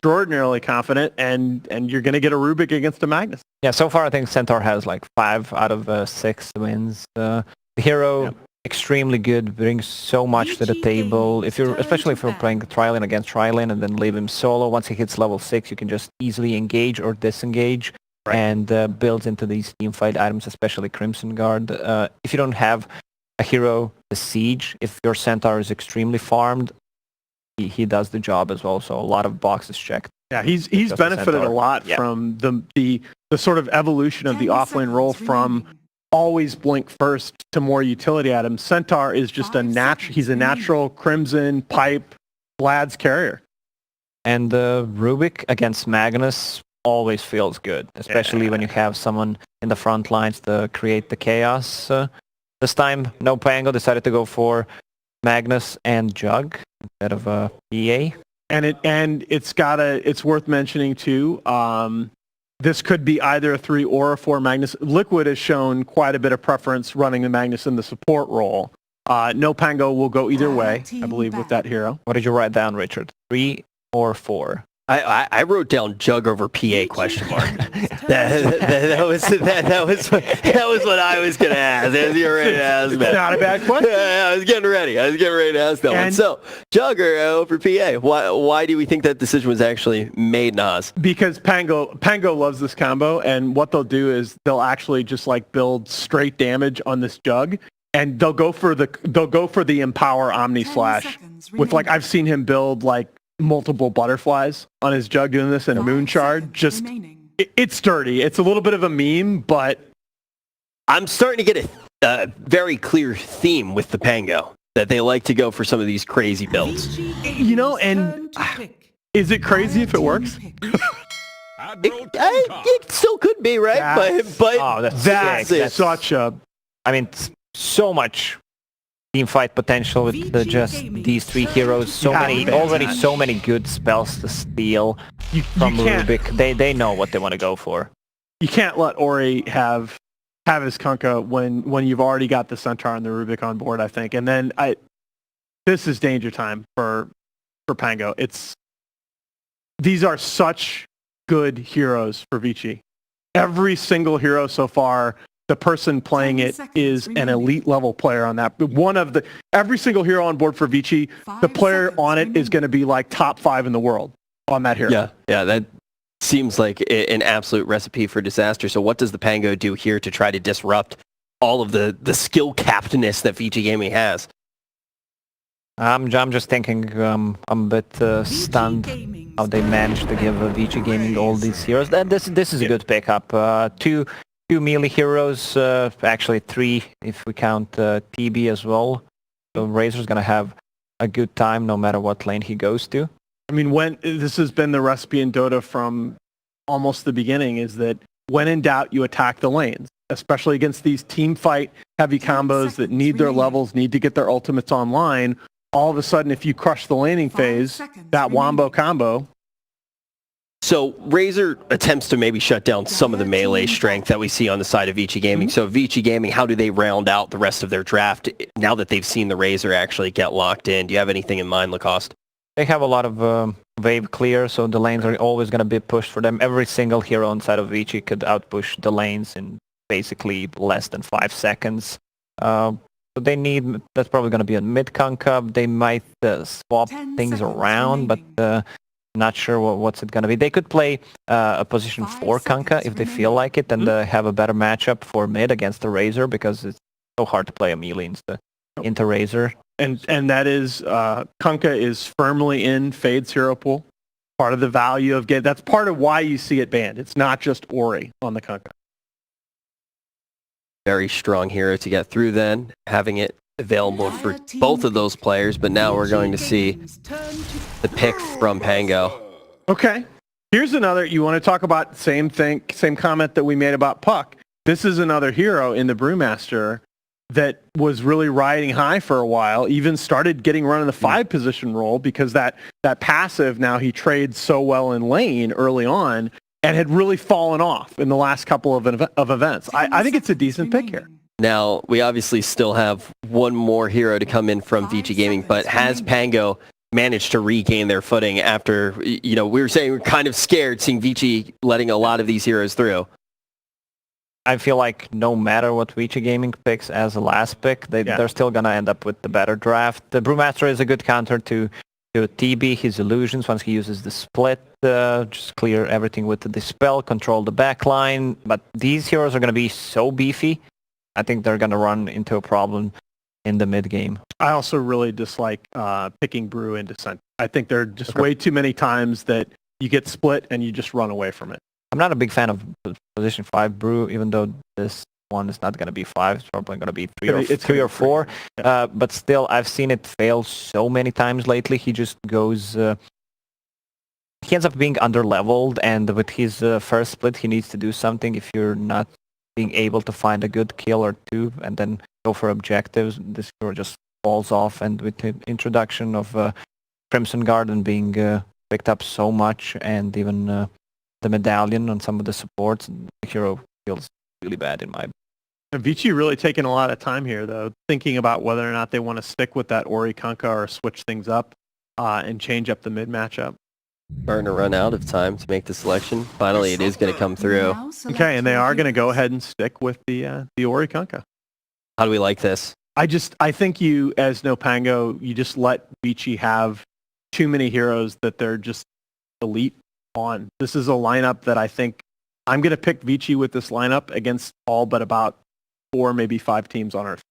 extraordinarily confident, and you're going to get a Rubik against a Magnus. Yeah, so far I think Centaur has like 5 out of 6 wins. The hero, extremely good, brings so much to the table. Especially if you're playing Trilane against Trilane and then leave him solo, once he hits level 6, you can just easily engage or disengage. Right. And builds into these teamfight items, especially Crimson Guard. If you don't have a hero, the Siege, if your Centaur is extremely farmed, he does the job as well. So a lot of boxes checked. Yeah, he's benefited a lot from the sort of evolution of the offlane role from always blink first to more utility items. Centaur is just he's a natural Crimson pipe Vlad's carrier. And Rubik against Magnus always feels good, especially when you have someone in the front lines to create the chaos. This time, no Pango, decided to go for Magnus and Jug instead of EA. And it's worth mentioning too. This could be either a 3 or a 4 Magnus. Liquid has shown quite a bit of preference running the Magnus in the support role. No Pango will go either way, I believe, with that hero. What did you write down, Richard? 3 or 4? I wrote down Jug over PA question mark. that was what I was gonna ask. You're ready to ask that. Not a bad question. I was getting ready to ask that one. So Jug over PA. Why do we think that decision was actually made, Nas? Because Pango loves this combo, and what they'll do is they'll actually just like build straight damage on this Jug, and they'll go for the Empower Omni Slash with like I've seen him build like multiple butterflies on his Jug doing this, and a Moon Shard. Just it's sturdy. It's a little bit of a meme, but I'm starting to get a very clear theme with the Pango that they like to go for some of these crazy builds. You know, and is it crazy if it works? It still could be, right? But that's such a. I mean, so much team fight potential with just these 3 heroes. So many good spells to steal from Rubik. They know what they want to go for. You can't let Ori have his Kunkka when you've already got the Centaur and the Rubik on board, I think. And then this is danger time for Pango. These are such good heroes for ViCi. Every single hero so far, the person playing it is an elite level player on that. Every single hero on board for ViCi, the player on it is going to be like top 5 in the world on that hero. Yeah, that seems like an absolute recipe for disaster. So what does the Pango do here to try to disrupt all of the skill captness that ViCi Gaming has? I'm just thinking I'm a bit stunned how they managed to give ViCi Gaming all these heroes. This is a good pickup. Two melee heroes, actually 3 if we count TB as well. So Razor's going to have a good time no matter what lane he goes to. I mean, this has been the recipe in Dota from almost the beginning, is that when in doubt, you attack the lanes, especially against these team fight heavy combos that need their levels, need to get their ultimates online. All of a sudden, if you crush the laning phase, that wombo combo. So Razor attempts to maybe shut down some of the melee strength that we see on the side of ViCi Gaming. So ViCi Gaming, how do they round out the rest of their draft now that they've seen the Razor actually get locked in? Do you have anything in mind, Lacoste? They have a lot of wave clear, so the lanes are always going to be pushed for them. Every single hero inside of ViCi could outpush the lanes in basically less than 5 seconds. So that's probably going to be a mid-Kunkka. They might swap things around, but not sure what's it going to be. They could play a position 4 Kunkka if they feel like it, and have a better matchup for mid against the Razor, because it's so hard to play a melee into Razor. And that is, Kunkka is firmly in Fade's hero pool. Part of the value of game. That's part of why you see it banned. It's not just Ori on the Kunkka. Very strong hero to get through then, having it available for both of those players, but now we're going to see the pick from Pango. Okay. Here's another, you want to talk about same comment that we made about Puck. This is another hero in the Brewmaster that was really riding high for a while, even started getting run in the 5 position role because that passive, now he trades so well in lane early on, and had really fallen off in the last couple of events. I think it's a decent pick here. Now, we obviously still have one more hero to come in from ViCi Gaming, but has Pango managed to regain their footing after, we were saying we're kind of scared seeing ViCi letting a lot of these heroes through. I feel like no matter what ViCi Gaming picks as a last pick, they're still going to end up with the better draft. The Brewmaster is a good counter to TB, his illusions. Once he uses the split, just clear everything with the dispel, control the backline. But these heroes are going to be so beefy, I think they're going to run into a problem in the mid game. I also really dislike picking Brew into center. I think there are just way too many times that you get split and you just run away from it. I'm not a big fan of position 5 Brew, even though this one is not going to be 5. It's probably going to be 3 or 4. Yeah. But still, I've seen it fail so many times lately. He just goes... he ends up being underleveled, and with his first split, he needs to do something. If you're not being able to find a good kill or two and then go for objectives, this hero just falls off. And with the introduction of Crimson Garden being picked up so much, and even... the medallion on some of the supports, the hero feels really bad in my... And ViCi really taking a lot of time here, though, thinking about whether or not they want to stick with that Ori Kunkka or switch things up and change up the mid matchup. Starting to run out of time to make the selection. Finally, it is going to come through. Okay, and they are going to go ahead and stick with the Ori Kunkka. How do we like this? I think you, as no Pango, you just let ViCi have too many heroes that they're just elite on. This is a lineup that I think I'm going to pick ViCi with this lineup against all but about 4, maybe 5 teams on Earth.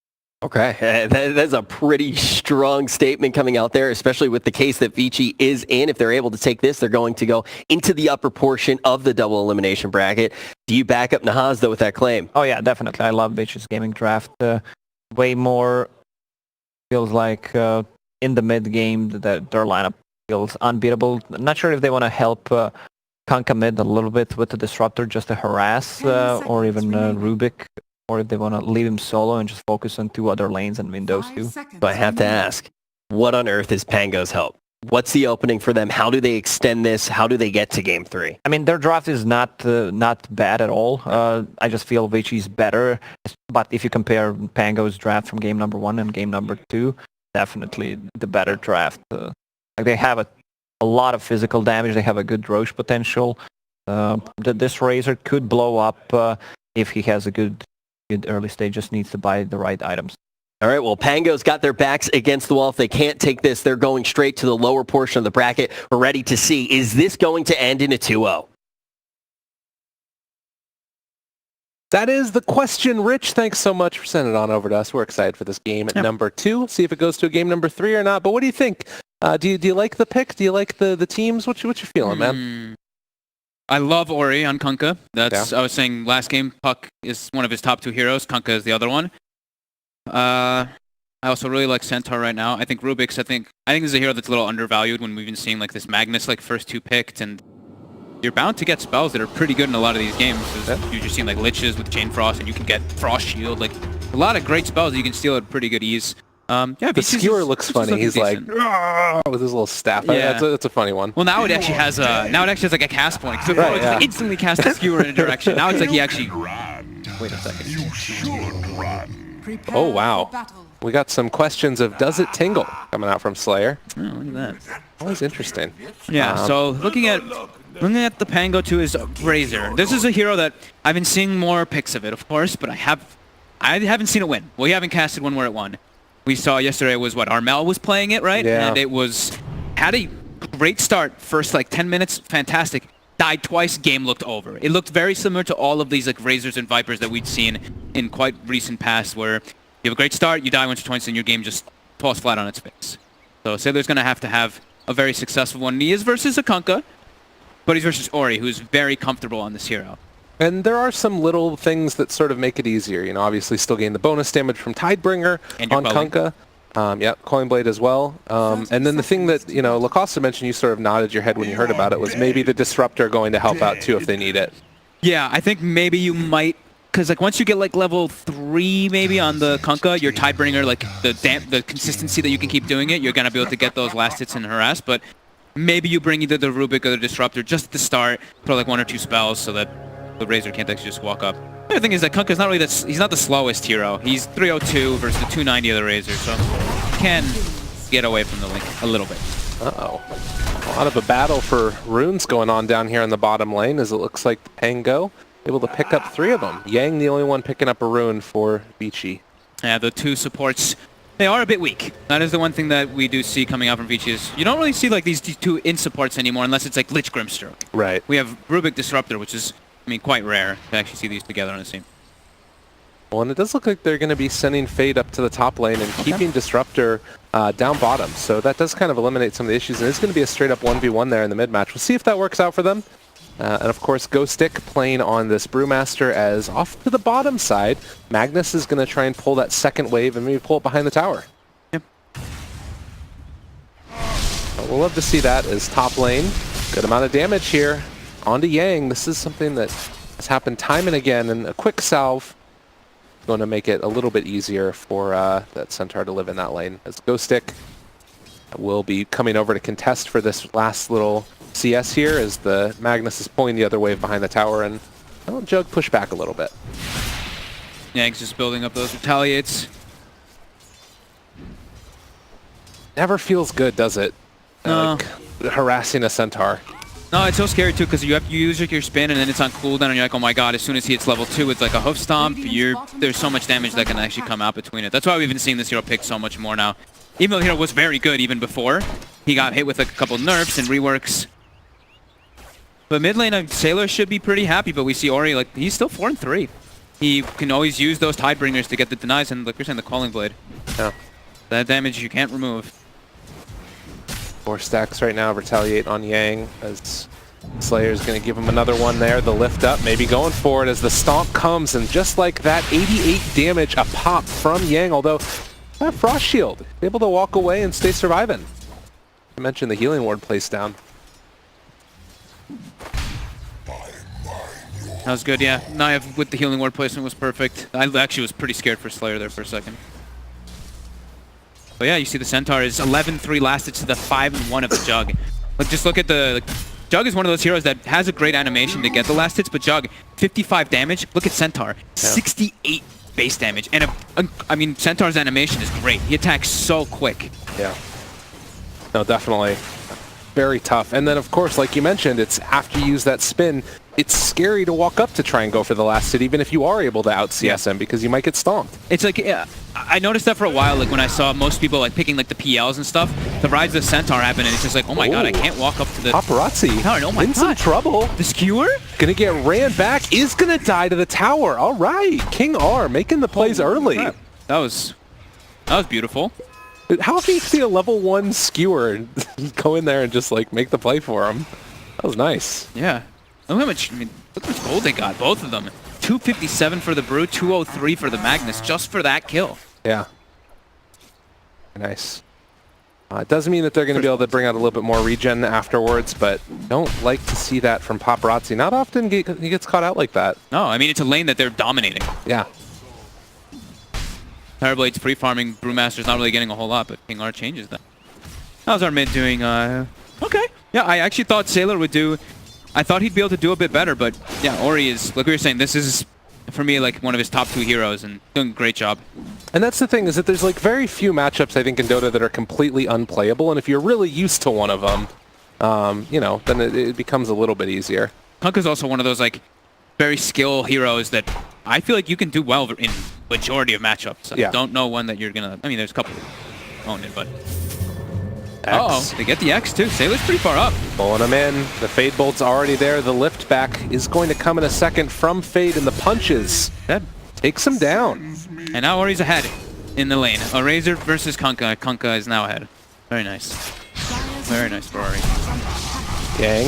Okay, that's a pretty strong statement coming out there, especially with the case that ViCi is in. If they're able to take this, they're going to go into the upper portion of the double elimination bracket. Do you back up Nahaz, though, with that claim? Oh, yeah, definitely. I love ViCi's gaming draft. Way more feels like in the mid game, their lineup feels unbeatable. I'm not sure if they want to help Kunkka mid a little bit with the Disruptor just to harass or even Rubik, or if they want to leave him solo and just focus on 2 other lanes and win those 2. But I have to ask, what on earth is Pango's help? What's the opening for them? How do they extend this? How do they get to game 3? I mean, their draft is not bad at all. I just feel ViCi's better. But if you compare Pango's draft from game number 1 and game number 2, definitely the better draft. They have a lot of physical damage. They have a good Roche potential. This Razor could blow up if he has a good early stage. Just needs to buy the right items. All right, well, Pango's got their backs against the wall. If they can't take this, they're going straight to the lower portion of the bracket. We're ready to see, is this going to end in a 2-0? That is the question, Rich. Thanks so much for sending it on over to us. We're excited for this game at number 2. See if it goes to a game number 3 or not. But what do you think? Do you like the pick? Do you like the teams? What you feeling, man? I love Ori on Kunkka. I was saying last game, Puck is one of his top 2 heroes. Kunkka is the other one. I also really like Centaur right now. I think Rubik's. I think this is a hero that's a little undervalued when we've been seeing like this Magnus like first 2 picked, and you're bound to get spells that are pretty good in a lot of these games. You're just seeing like Liches with Chain Frost, and you can get Frost Shield. Like a lot of great spells that you can steal at pretty good ease. The skewer looks funny. He's like with his little staff. Yeah. That's a funny one. Well, now it actually has like a cast point. So before it instantly cast a skewer in a direction. Now it's like he actually. Wait a second. Oh wow. We got some questions of does it tingle coming out from Slayer. Oh, look at that. Always interesting. Yeah. So looking at the Pango to his Razor. This is a hero that I've been seeing more pics of it, of course, but I haven't seen it win. Well, we haven't casted one where it won. We saw yesterday was Armel was playing it, right? Yeah. And it had a great start. First like 10 minutes, fantastic. Died twice, game looked over. It looked very similar to all of these like Razors and Vipers that we'd seen in quite recent past, where you have a great start, you die once or twice, and your game just falls flat on its face. So Sailor's going to have a very successful one. And he is versus a Kunkka, but he's versus Ori, who's very comfortable on this hero. And there are some little things that sort of make it easier. You know, obviously still gain the bonus damage from Tidebringer on Kunkka. Coin Blade as well. And then the thing that, Lacosta mentioned, you sort of nodded your head when you heard about it, was maybe the Disruptor going to help out too if they need it. Yeah, I think maybe you might, because like once you get like level 3 maybe on the Kunkka, your Tidebringer, like the consistency that you can keep doing it, you're going to be able to get those last hits and harass, but maybe you bring either the Rubik or the Disruptor just at the start, put like 1 or 2 spells so that the Razor can't actually just walk up. The other thing is that Kunkka's not really he's not the slowest hero. He's 302 versus the 290 of the Razor, so can get away from the link a little bit. Uh-oh. A lot of a battle for runes going on down here in the bottom lane, as it looks like Pango able to pick up 3 of them. Yang, the only one picking up a rune for ViCi. Yeah, the 2 supports, they are a bit weak. That is the one thing that we do see coming out from ViCi is you don't really see like these 2 in supports anymore unless it's like Lich Grimstroke. Right. We have Rubik Disruptor, which is, I mean, quite rare to actually see these together on a team. Well, and it does look like they're going to be sending Fade up to the top lane and keeping Disruptor down bottom. So that does kind of eliminate some of the issues. And it's going to be a straight-up 1v1 there in the mid-match. We'll see if that works out for them. And of course, Ghostic playing on this Brewmaster as off to the bottom side. Magnus is going to try and pull that second wave and maybe pull it behind the tower. Yep. But we'll love to see that as top lane. Good amount of damage here. On to Yang. This is something that has happened time and again. And a quick salve going to make it a little bit easier for that Centaur to live in that lane. As Ghostic will be coming over to contest for this last little CS here as the Magnus is pulling the other wave behind the tower, and well, Jug push back a little bit. Yang's just building up those retaliates. Never feels good, does it? No. Like, harassing a Centaur. No, it's so scary too because you use your spin and then it's on cooldown and you're like, oh my god, as soon as he hits level 2 it's like a hoof stomp. There's so much damage that can actually come out between it. That's why we've been seeing this hero pick so much more now. Even though the hero was very good even before, he got hit with like a couple nerfs and reworks. But mid lane, Sailor should be pretty happy, but we see Ori, like, he's still 4-3. He can always use those Tidebringers to get the denies, and like you're saying, the Calling Blade. Yeah. That damage you can't remove. 4 stacks right now, retaliate on Yang as Slayer's going to give him another one there. The lift up, maybe going for it as the stomp comes, and just like that, 88 damage, a pop from Yang, although that Frost Shield, able to walk away and stay surviving. I mentioned the healing ward placed down. That was good, yeah. Naive with the healing ward placement was perfect. I actually was pretty scared for Slayer there for a second. But yeah, you see the Centaur is 11-3 lasted to the 5-1 of the Jug. Like, just look at the... Jug is one of those heroes that has a great animation to get the last hits, but Jug, 55 damage. Look at Centaur, 68 base damage. And, I mean, Centaur's animation is great. He attacks so quick. Yeah. No, definitely. Very tough. And then, of course, like you mentioned, it's after you use that spin, it's scary to walk up to try and go for the last hit, even if you are able to out-CS him, because you might get stomped. It's like, I noticed that for a while, like when I saw most people like picking like the PLs and stuff, the Rise of the Centaur happened, and it's just like, oh my god, I can't walk up to the... Paparazzi oh my in some trouble. The Skewer? Gonna get ran back, is gonna die to the tower. All right, King R making the plays early. Crap. That was beautiful. How can you see a level 1 skewer and go in there and just like make the play for him? That was nice. Yeah. Look how much, I mean, look how much gold they got, both of them. 257 for the Brew, 203 for the Magnus, just for that kill. Yeah. Nice. It doesn't mean that they're going to be able to bring out a little bit more regen afterwards, but don't like to see that from Paparazzi. Not often he gets caught out like that. No, I mean, it's a lane that they're dominating. Yeah. Fireblade's free farming, Brewmaster's not really getting a whole lot, but King R changes that. How's our mid doing? Okay. Yeah, I actually thought Sailor would do... I thought he'd be able to do a bit better, but yeah, Ori is, like we were saying, this is, for me, like one of his top 2 heroes, and doing a great job. And that's the thing, is that there's like very few matchups, I think, in Dota that are completely unplayable, and if you're really used to one of them, you know, then it becomes a little bit easier. Kunkka's also one of those, like, very skill heroes that I feel like you can do well in majority of matchups. I don't know one that you're gonna... I mean, there's a couple own it, but... Uh-oh, they get the X too. Sailor's pretty far up. Pulling him in. The Fade Bolt's already there. The lift back is going to come in a second from Fade, and the punches that takes him down. And now Ori's ahead in the lane. A Razor versus Kunkka. Kunkka is now ahead. Very nice. Very nice for Ori. Yang,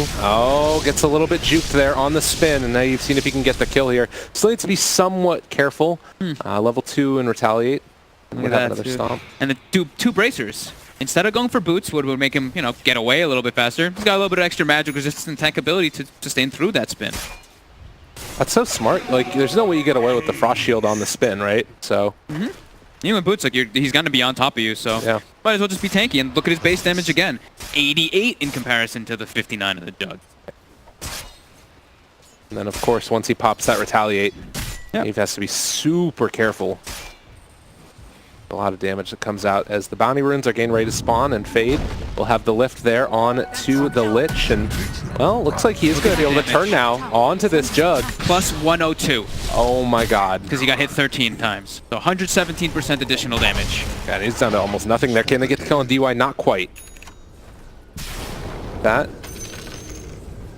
gets a little bit juked there on the spin, and now you've seen if he can get the kill here. Still needs to be somewhat careful. Level 2 and retaliate. And we have another stomp. And the two bracers. Instead of going for boots, would make him, you know, get away a little bit faster. He's got a little bit of extra magic resistance and tank ability to sustain through that spin. That's so smart. Like, there's no way you get away with the Frost Shield on the spin, right? So. Even with boots, like he's going to be on top of you, so might as well just be tanky. And look at his base damage again, 88 in comparison to the 59 of the Jug. And then, of course, once he pops that retaliate, he has to be super careful. A lot of damage that comes out as the bounty runes are getting ready to spawn, and Fade will have the lift there on to the Lich, and well, looks like he is going to be able to turn now onto this Jug. Plus 102. Oh my god. Because he got hit 13 times. So 117% additional damage. God, he's down to almost nothing there. Can they get the kill on DY? Not quite. That.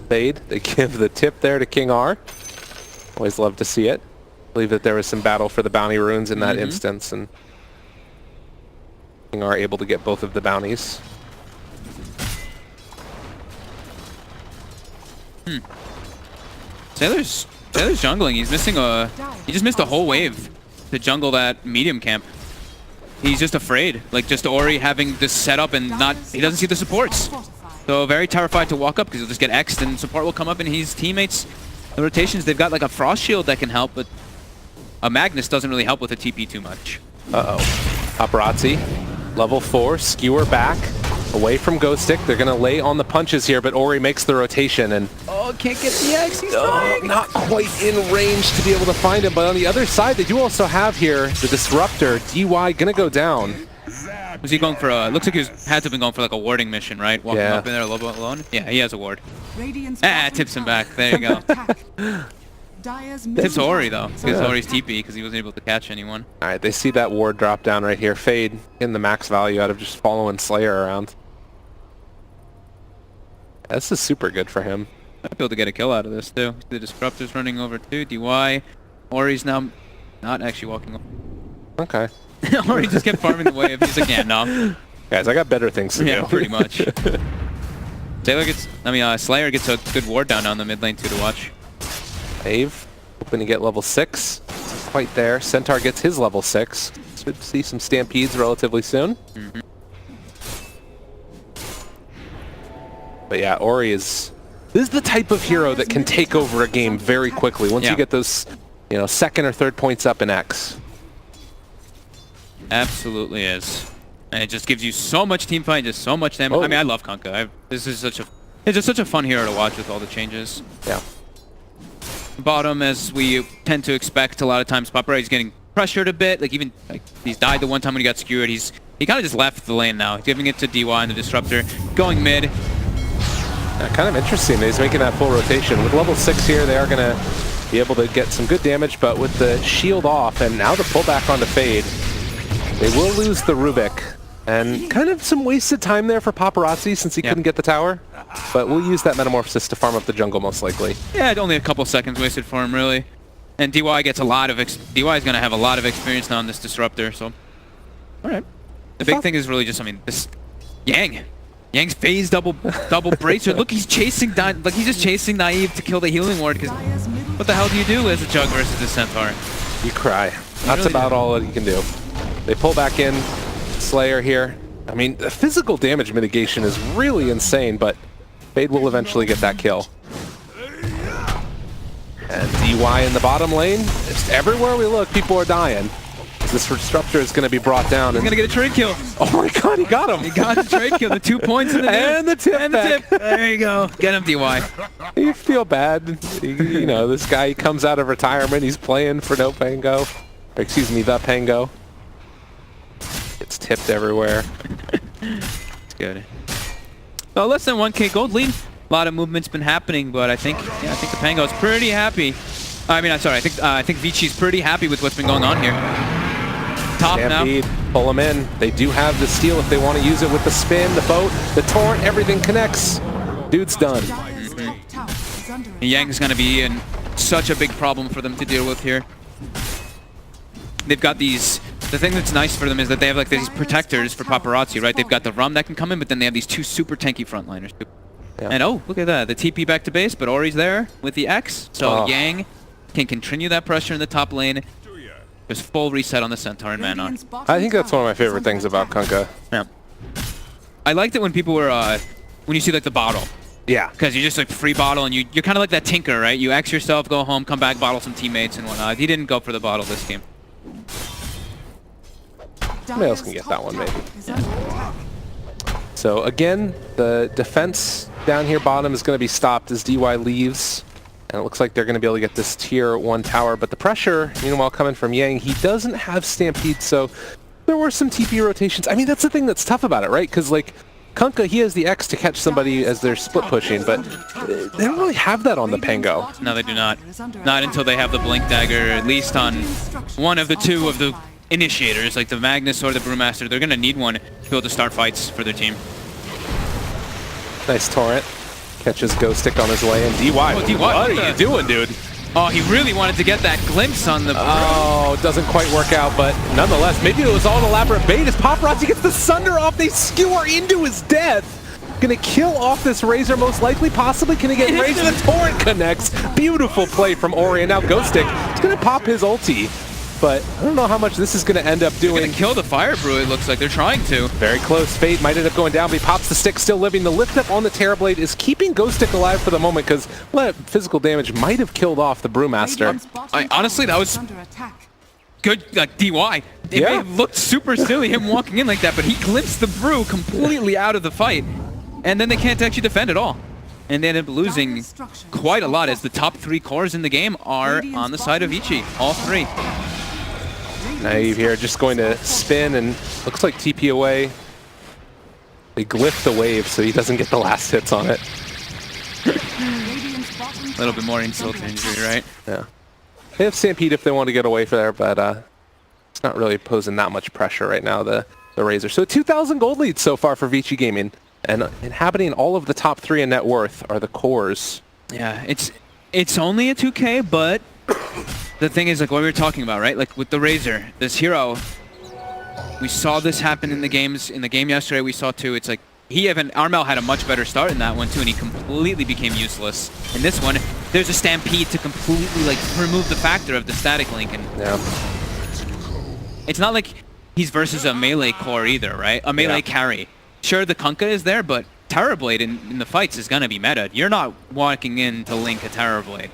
Fade. They give the tip there to King R. Always love to see it. I believe that there was some battle for the bounty runes in that instance, and King R able to get both of the bounties. Sailor's jungling. He's missing he just missed a whole wave to jungle that medium camp. He's just afraid. Like, just Ori having this setup and he doesn't see the supports. So very terrified to walk up because he'll just get X'd and support will come up, and his teammates, the rotations, they've got like a Frost Shield that can help, but a Magnus doesn't really help with a TP too much. Uh-oh. Paparazzi, level 4, skewer back, away from Ghost Stick. They're going to lay on the punches here, but Ori makes the rotation, and Can't get the X, he's trying. not quite in range to be able to find him, but on the other side, they do also have here the Disruptor. DY going to go down. Was he going for looks like he had to have been going for like a warding mission, right? Walking up in there a little bit alone. Yeah, he has a ward. Tips him back. There you go. Tips Ori though, because Ori's TP because he wasn't able to catch anyone. All right, they see that ward drop down right here. Fade in the max value out of just following Slayer around. This is super good for him. Might be able to get a kill out of this too. The Disruptor's running over too. DY. Ori's now not actually walking over. Okay. Ori just kept farming the wave. He's like, yeah, no. Guys, I got better things to do. Yeah, pretty much. Slayer gets a good ward down on the mid lane too to watch. Wave, hoping to get level 6. It's quite there. Centaur gets his level 6. Should see some stampedes relatively soon. But yeah, Ori is... This is the type of hero that can take over a game very quickly once you get those, second or third points up in X. Absolutely is. And it just gives you so much team fight, just so much damage. I mean, I love Kunkka. This is it's just such a fun hero to watch with all the changes. Yeah. Bottom, as we tend to expect a lot of times, Papara is getting pressured a bit. He's died the one time when he got skewered. He kind of just left the lane now, giving it to DY and the Disruptor, going mid. Kind of interesting that he's making that full rotation. With level 6 here, they are going to be able to get some good damage, but with the shield off and now the pullback onto Fade, they will lose the Rubik. And kind of some wasted time there for Paparazzi since he couldn't get the tower. But we'll use that Metamorphosis to farm up the jungle most likely. Yeah, only a couple seconds wasted for him, really. And DY gets a lot of... DY is going to have a lot of experience now on this Disruptor, so... Alright. The big thing is really just, this... Yang's phase double bracer. Look, he's chasing... he's just chasing Naive to kill the healing ward, because... What the hell do you do as a Jug versus a Centaur? You cry. That's about all that you can do. They pull back in. Slayer here. The physical damage mitigation is really insane, but Fade will eventually get that kill. And DY in the bottom lane. Just everywhere we look, people are dying. This Disruptor is going to be brought down. He's going to get a trade kill. Oh my god, he got him! He got the trade kill. The 2 points in the and the tip. And the tip. There you go. Get him, DY. You feel bad. This guy, he comes out of retirement. He's playing for no Pango. Or, excuse me, the Pango. It's tipped everywhere. It's good. Well, less than 1k gold lead. A lot of movement's been happening, but I think the Pango's pretty happy. I think ViCi's pretty happy with what's been going on here. Top Stampede, now. Pull them in. They do have the steal if they want to use it with the spin, the boat, the torrent, everything connects. Dude's done. Yang's going to be such a big problem for them to deal with here. They've got these... The thing that's nice for them is that they have these protectors for Paparazzi, right? They've got the Rum that can come in, but then they have these 2 super tanky frontliners. Yeah. And oh, look at that. The TP back to base, but Ori's there with the X. So Yang can continue that pressure in the top lane. There's full reset on the Centaur and Manon. I think that's one of my favorite things about Kunkka. Yeah. I liked it when people were, when you see the bottle. Yeah. Because you just free bottle and you're kind of like that tinker, right? You X yourself, go home, come back, bottle some teammates and whatnot. He didn't go for the bottle this game. Somebody else can get that one, maybe. Yeah. So again, the defense down here bottom is going to be stopped as DY leaves. And it looks like they're going to be able to get this tier 1 tower. But the pressure, meanwhile, coming from Yang, he doesn't have Stampede, so there were some TP rotations. I mean, that's the thing that's tough about it, right? Because, like, Kunkka, he has the X to catch somebody as they're split pushing, but they don't really have that on the Pango. No, they do not. Not until they have the Blink Dagger, at least on one of the two of the initiators, like the Magnus or the Brewmaster. They're going to need one to be able to start fights for their team. Nice Torrent. Catches Ghost Stick on his way, and DY, DY, what are you doing, dude? Oh, he really wanted to get that glimpse on the... Oh, doesn't quite work out, but nonetheless, maybe it was all an elaborate bait as Paparazzi gets the Sunder off. They skewer into his death. Gonna kill off this Razor, most likely, possibly. Can he get Razor? The Torrent connects. Beautiful play from Ori, and now Ghost Stick is gonna pop his ulti. But I don't know how much this is going to end up doing. They're going to kill the Fire Brew, it looks like. They're trying to. Very close. Fate might end up going down, but he pops the stick, still living. The lift up on the Terrorblade is keeping Ghost Stick alive for the moment, because physical damage might have killed off the Brewmaster. Honestly, that was good, like, DY. It looked super silly, him walking in like that, but he glimpsed the Brew completely out of the fight, and then they can't actually defend at all. And they end up losing quite a lot, as the top 3 cores in the game are on the side of ViCi, all 3. Naive here, just going to spin, and looks like TP away. They glyph the wave so he doesn't get the last hits on it. A little bit more insult to injury, right? Yeah. They have Stampede if they want to get away from there, but it's not really posing that much pressure right now, the Razor. So 2,000 gold leads so far for ViCi Gaming, and inhabiting all of the top 3 in net worth are the cores. Yeah, it's only a 2K, but the thing is, like what we were talking about, right? Like with the Razor, this hero, we saw this happen in the games. In the game yesterday, we saw too. It's like Armel had a much better start in that one too, and he completely became useless. In this one, there's a Stampede to completely like remove the factor of the static link, and it's not like he's versus a melee core either, right? A melee carry. Sure, the Kunkka is there, but Terrorblade in the fights is gonna be meta. You're not walking in to link a Terrorblade.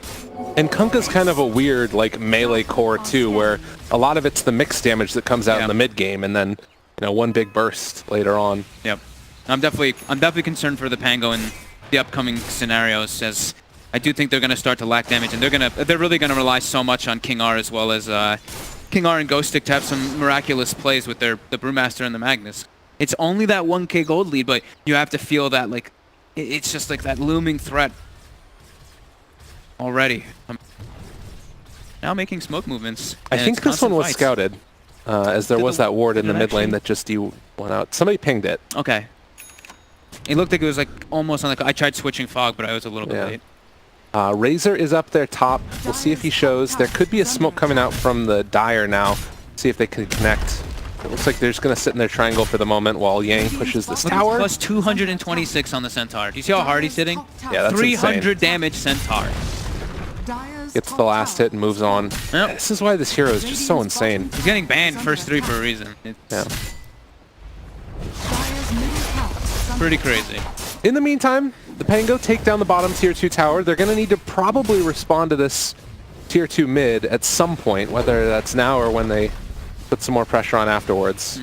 And Kunkka's kind of a weird like melee core too, where a lot of it's the mixed damage that comes out in the mid game, and then one big burst later on. Yep, I'm definitely concerned for the Pango in the upcoming scenarios, as I do think they're gonna start to lack damage, and they're really gonna rely so much on King R as well as King R and Ghost Stick to have some miraculous plays with the Brewmaster and the Magnus. It's only that 1K gold lead, but you have to feel that like it's just like that looming threat already. Now making smoke movements. I think this one was scouted, as there was that ward in the mid lane that just went out. Somebody pinged it. Okay. It looked like it was like almost on the... I tried switching fog, but I was a little bit late. Razor is up there top. We'll see if he shows. There could be a smoke coming out from the Dire now. See if they can connect. It looks like they're just going to sit in their triangle for the moment while Yang pushes this tower. Plus 226 on the Centaur. Do you see how hard he's hitting? Yeah, that's 300 insane. Damage Centaur. Gets the last hit and moves on. Yep. This is why this hero is just so insane. He's getting banned first 3 for a reason. It's pretty crazy. In the meantime, the Pango take down the bottom tier 2 tower. They're going to need to probably respond to this tier 2 mid at some point, whether that's now or when they put some more pressure on afterwards.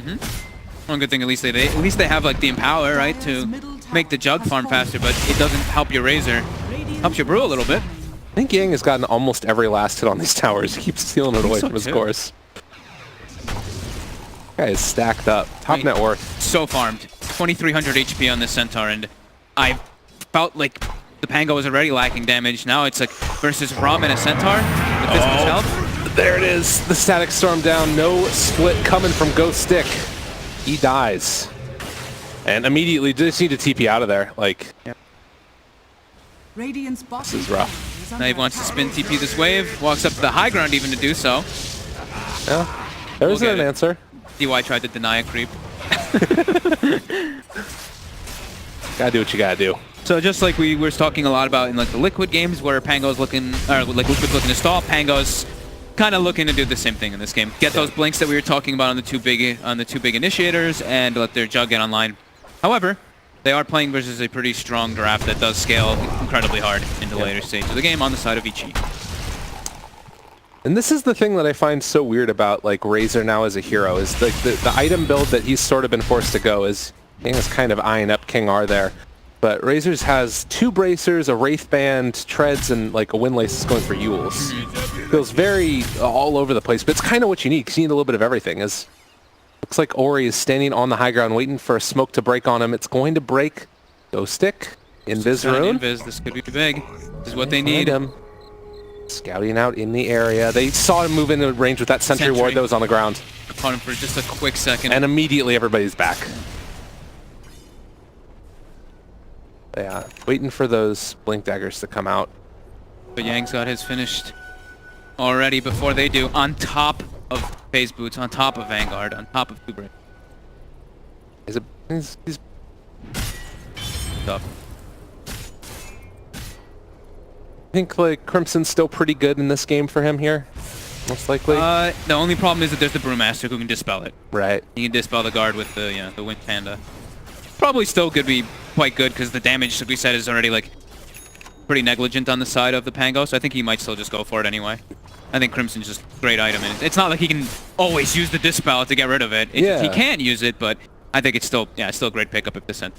One good thing, at least they have like the Empower, right, to make the Jug farm faster, but it doesn't help your Razor. Helps your Brew a little bit. I think Yang has gotten almost every last hit on these towers. He keeps stealing it away from his course. Guy is stacked up. Top net worth. So farmed. 2,300 HP on this Centaur, and I felt like the Pango was already lacking damage. Now it's like versus Rom and a Centaur with this much health. There it is. The Static Storm down. No split coming from Ghost Stick. He dies. And immediately just need to TP out of there. Like, this is rough. Now he wants to spin TP this wave. Walks up to the high ground even to do so. Yeah. There's an answer. DY tried to deny a creep. Gotta do what you gotta do. So just like we were talking a lot about in like the Liquid games, where Pango's looking, or like Liquid's looking to stall, Pango's kind of looking to do the same thing in this game. Get those blinks that we were talking about on the two big initiators, and let their Jug get online. However, they are playing versus a pretty strong draft that does scale incredibly hard in the later stage of the game on the side of ViCi. And this is the thing that I find so weird about like Razor now as a hero, is like the item build that he's sort of been forced to go is, Yang is kind of eyeing up King R there. But Razor's has 2 bracers, a Wraith Band, treads, and like a Windlace is going for Yules. Feels very all over the place, but it's kind of what you need, because you need a little bit of everything. As Looks like Ori is standing on the high ground waiting for a smoke to break on him. It's going to break Ghost Stick. Invis Rune. Invis, this could be big. This is what they need. Him. Scouting out in the area. They saw him move into range with that sentry ward that was on the ground. Caught him for just a quick second. And immediately everybody's back. Yeah, waiting for those blink daggers to come out. But Yang's got his finished already before they do. On top of Phase Boots, on top of Vanguard, on top of Kubrick. He's Tough. I think like Crimson's still pretty good in this game for him here, most likely. The only problem is that there's the Brewmaster who can dispel it. Right. He can dispel the guard with the Wind Panda. Probably still could be quite good because the damage, like we said, is already like pretty negligent on the side of the Pango. So I think he might still just go for it anyway. I think Crimson's just a great item, and it's not like he can always use the dispel to get rid of it. Yeah. He can use it, but I think it's still a great pickup if sent.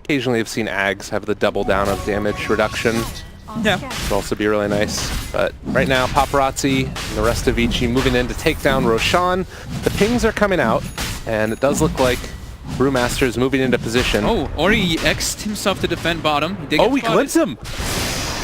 Occasionally I've seen Ags have the double down of damage reduction. Yeah. Would also be really nice. But right now, Paparazzi and the rest of ViCi moving in to take down Roshan. The pings are coming out, and it does look like Brewmaster is moving into position. Oh, Ori X'd himself to defend bottom. He glimpsed him!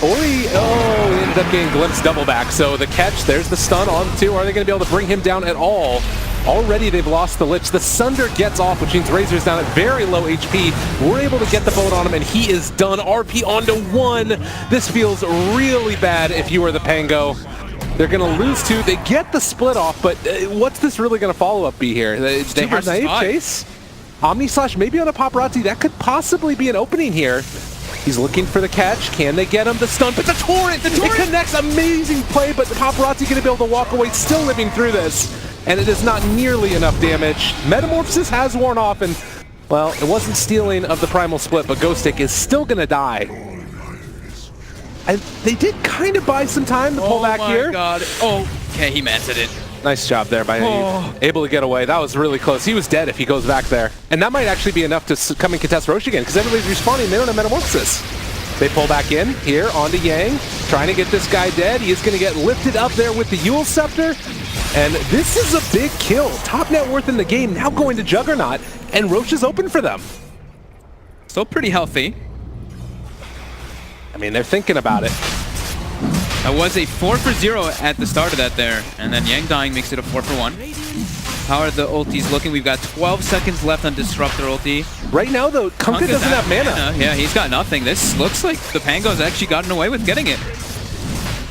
Ori, he ended up getting glimpsed double back. So the catch, there's the stun on two. Are they going to be able to bring him down at all? Already they've lost the Lich. The Sunder gets off, which means Razor's down at very low HP. We're able to get the boat on him, and he is done. RP onto one. This feels really bad if you are the Pango. They're going to lose two. They get the split off, but what's this really going to follow-up be here? They have Naive Chase. Omni Slash maybe on a Paparazzi. That could possibly be an opening here. He's looking for the catch. Can they get him? The stun, but the torrent! It connects. Amazing play, but the Paparazzi going to be able to walk away, still living through this. And it is not nearly enough damage. Metamorphosis has worn off, and, well, it wasn't stealing of the Primal Split, but Ghost Stick is still going to die. And they did kind of buy some time to pull back here. Oh my god. Oh, okay, he manted it. Nice job there by able to get away. That was really close. He was dead if he goes back there. And that might actually be enough to come and contest Roche again, because everybody's respawning. They don't have Metamorphosis. They pull back in here onto Yang, trying to get this guy dead. He is going to get lifted up there with the Yule Scepter. And this is a big kill. Top net worth in the game, now going to Juggernaut, and Roche is open for them. Still pretty healthy. I mean, they're thinking about it. That was a 4-for-0 at the start of that there, and then Yang dying makes it a 4-for-1. How are the ultis looking? We've got 12 seconds left on Disruptor ulti. Right now, though, Kunkka doesn't have mana. Yeah, he's got nothing. This looks like the Pango's actually gotten away with getting it.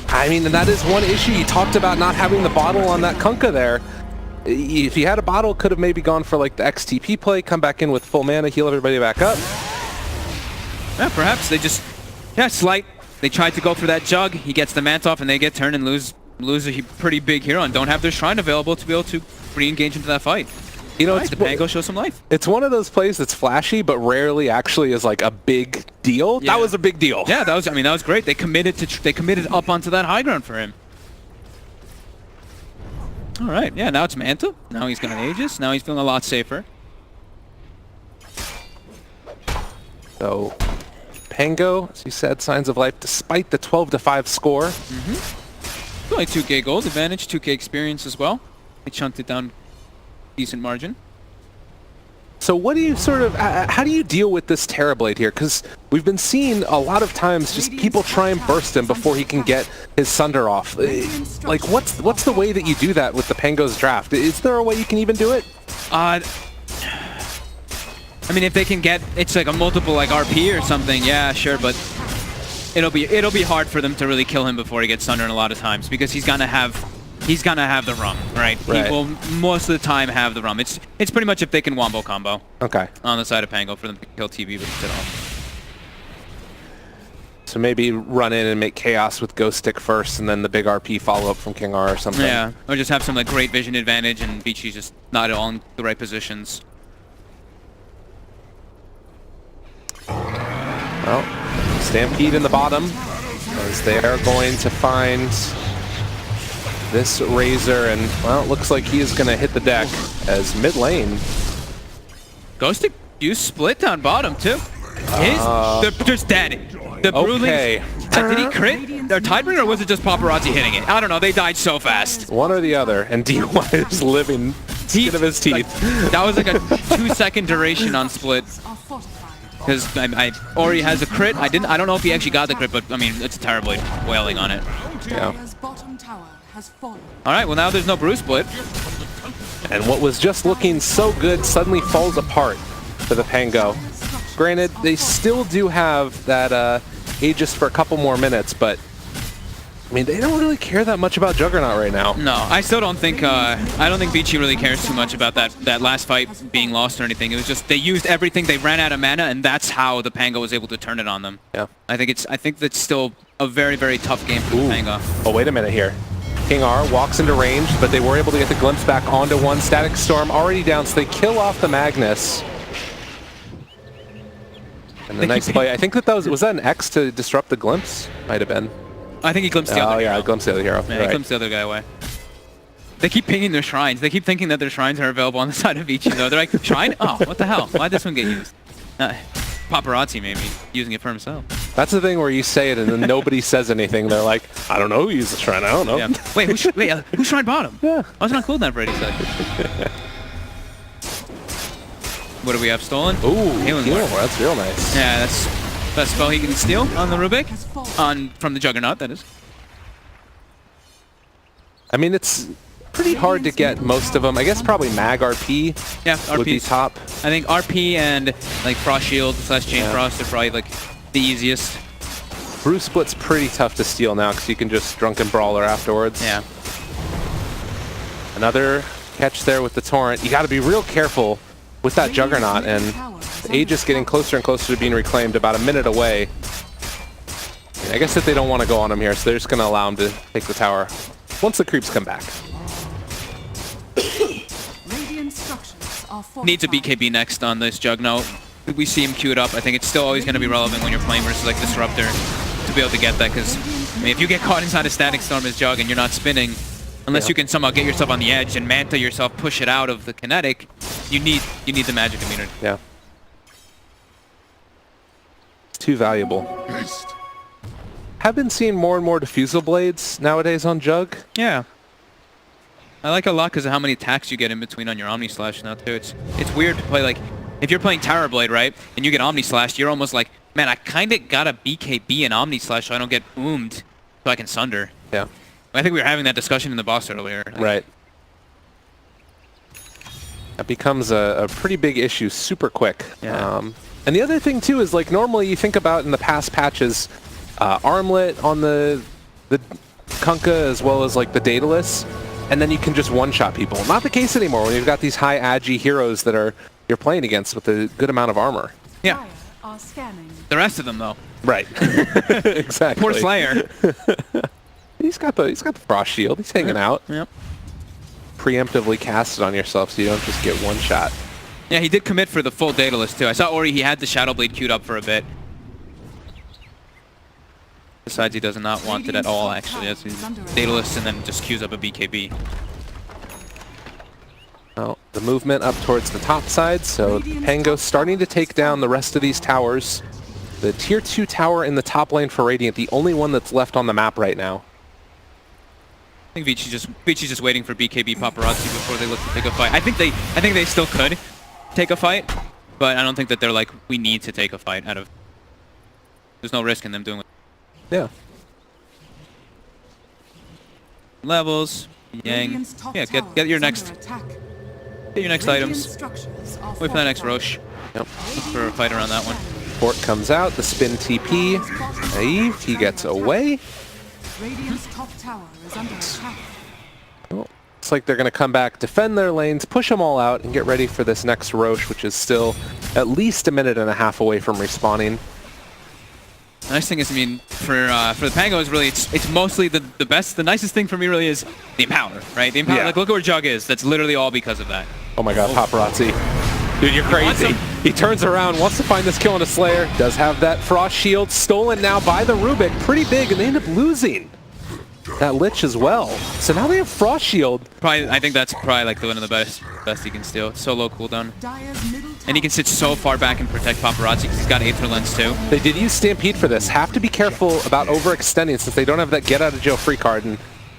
I mean, and that is one issue. You talked about not having the bottle on that Kunkka there. If he had a bottle, could have maybe gone for like the XTP play, come back in with full mana, heal everybody back up. Yeah, perhaps they just, slight. They tried to go for that jug. He gets the Mant off, and they get turned and lose a pretty big hero and don't have their Shrine available to be able to re-engage into that fight. You know, the Pango shows some life. It's one of those plays that's flashy, but rarely actually is like a big deal. Yeah. That was a big deal. Yeah, that was great. They committed up onto that high ground for him. All right, yeah. Now it's Manta. Now he's got Aegis. Now he's feeling a lot safer. So, Pango, as you said, signs of life despite the 12-5 score. Only 2k gold advantage, 2k experience as well. They chunked it down. Decent margin. So what do you sort of, how do you deal with this Terrorblade here? Because we've been seeing a lot of times just people try and burst him before he can get his Sunder off. Like, what's the way that you do that with the Pango's draft? Is there a way you can even do it? I mean, if they can get, it's like a multiple like RP or something, yeah, sure, but it'll be hard for them to really kill him before he gets Sunder a lot of times, because he's gonna have the rum, right? He will most of the time have the rum. It's pretty much if they can wombo combo. Okay. On the side of Pango for them to kill TV with it off. So maybe run in and make Chaos with Ghost Stick first, and then the big RP follow-up from King R or something. Yeah, or just have some like great vision advantage, and ViCi's just not at all in the right positions. Well, Stampede in the bottom, as they are going to find this Razor, and, well, it looks like he is going to hit the deck as mid lane. Ghost Stick used split down bottom, too. They're just dead. The Brewlings, did he crit? Tidebringer, or was it just Paparazzi hitting it? I don't know. They died so fast. One or the other, and DY is living skin of his teeth. That was like a 2-second duration on split. Because Ori has a crit. I don't know if he actually got the crit, but I mean, it's terribly wailing on it. Yeah. All right, well now there's no brew split. And what was just looking so good suddenly falls apart for the Pango. Granted, they still do have that Aegis for a couple more minutes, but I mean, they don't really care that much about Juggernaut right now. No, I still don't think ViCi really cares too much about that last fight being lost or anything. It was just they used everything, they ran out of mana, and that's how the Pango was able to turn it on them. Yeah. I think that's still a very, very tough game for the Pango. Oh, wait a minute here. King R walks into range, but they were able to get the glimpse back onto one. Static Storm already down, so they kill off the Magnus. And the nice play. I think that was that an X to disrupt the glimpse? Might have been. I think he glimpsed the other hero. Oh, yeah, I glimpsed the other hero. Yeah, he glimpsed the other guy away. They keep pinging their shrines. They keep thinking that their shrines are available on the side of ViCi, though. They're like, shrine? Oh, what the hell? Why'd this one get used? Paparazzi, maybe, using it for himself. That's the thing where you say it and then nobody says anything. They're like, I don't know who used the shrine. I don't know. Yeah. Wait, who shrine bottom? Yeah. I was not cool that Brady said. What do we have stolen? Ooh, Healing Healing Ward. Ward. That's real nice. Yeah, that's best spell he can steal on the Rubik. From the Juggernaut, that is. I mean, it's pretty hard to get most of them. I guess probably Mag RP would be top. I think RP and like Frost Shield / Chain Frost are probably like the easiest. Brew Split's pretty tough to steal now because you can just Drunken Brawler afterwards. Yeah. Another catch there with the Torrent. You got to be real careful with that Juggernaut, and Aegis getting closer and closer to being reclaimed, about a minute away. I guess that they don't want to go on him here, so they're just going to allow him to take the tower once the creeps come back. Needs a BKB next on this Juggernaut. We see him queued up. I think it's still always going to be relevant when you're playing versus like Disruptor to be able to get that, because I mean, if you get caught inside a Static Storm as Jug and you're not spinning, unless you can somehow get yourself on the edge and Manta yourself, push it out of the kinetic, you need the magic immunity. Yeah. It's too valuable. Have been seeing more and more Diffusal Blades nowadays on Jug. Yeah. I like it a lot because of how many attacks you get in between on your Omni Slash now too. It's weird to play, like, if you're playing Tower Blade, right, and you get Omni Slash, you're almost like, man, I kind of got to BKB in Omni Slash so I don't get oomed, so I can Sunder. Yeah. I think we were having that discussion in the boss earlier. Right. That becomes a pretty big issue super quick. Yeah. And the other thing too is, like, normally you think about in the past patches, Armlet on the Kunkka as well as like the Daedalus, and then you can just one-shot people. Not the case anymore when you've got these high agi heroes that you're playing against with a good amount of armor. Yeah. The rest of them though. Right. Exactly. Poor Slayer. He's got the Frost Shield. He's hanging out. Yep. Preemptively cast it on yourself so you don't just get one shot. Yeah, he did commit for the full Daedalus too. I saw Ori, he had the Shadow Blade queued up for a bit. Besides, he does not want it at all, actually. That's Daedalus and then just queues up a BKB. Well, the movement up towards the top side, so Pango starting to take down the rest of these towers. The tier 2 tower in the top lane for Radiant, the only one that's left on the map right now. I think ViCi's just waiting for BKB Paparazzi before they look to take a fight. I think they still could take a fight, but I don't think that they're like, we need to take a fight out of... There's no risk in them doing it. Yeah. Levels, Yang. Yeah, get your next items. Wait for that next Roche. Yep. Look for a fight around that one. Fort comes out, the spin TP. Naive, he gets away. Oh, looks like they're going to come back, defend their lanes, push them all out, and get ready for this next Roche, which is still at least a minute and a half away from respawning. The nice thing is, I mean, for the Pango is really, it's mostly the best, the nicest thing for me really is the Empower, right? The Empower, Yeah. like, look where Jug is. That's literally all because of that. Oh my god, Paparazzi. Dude, you're crazy. He turns around, wants to find this kill on a Slayer, does have that Frost Shield, stolen now by the Rubik, pretty big, and they end up losing that Lich as well. So now they have Frost Shield. Probably, I think that's probably like one of the best you can steal. It's so low cooldown. And he can sit so far back and protect Paparazzi because he's got Aether Lens too. They did use Stampede for this. Have to be careful about overextending since they don't have that get-out-of-jail-free card. And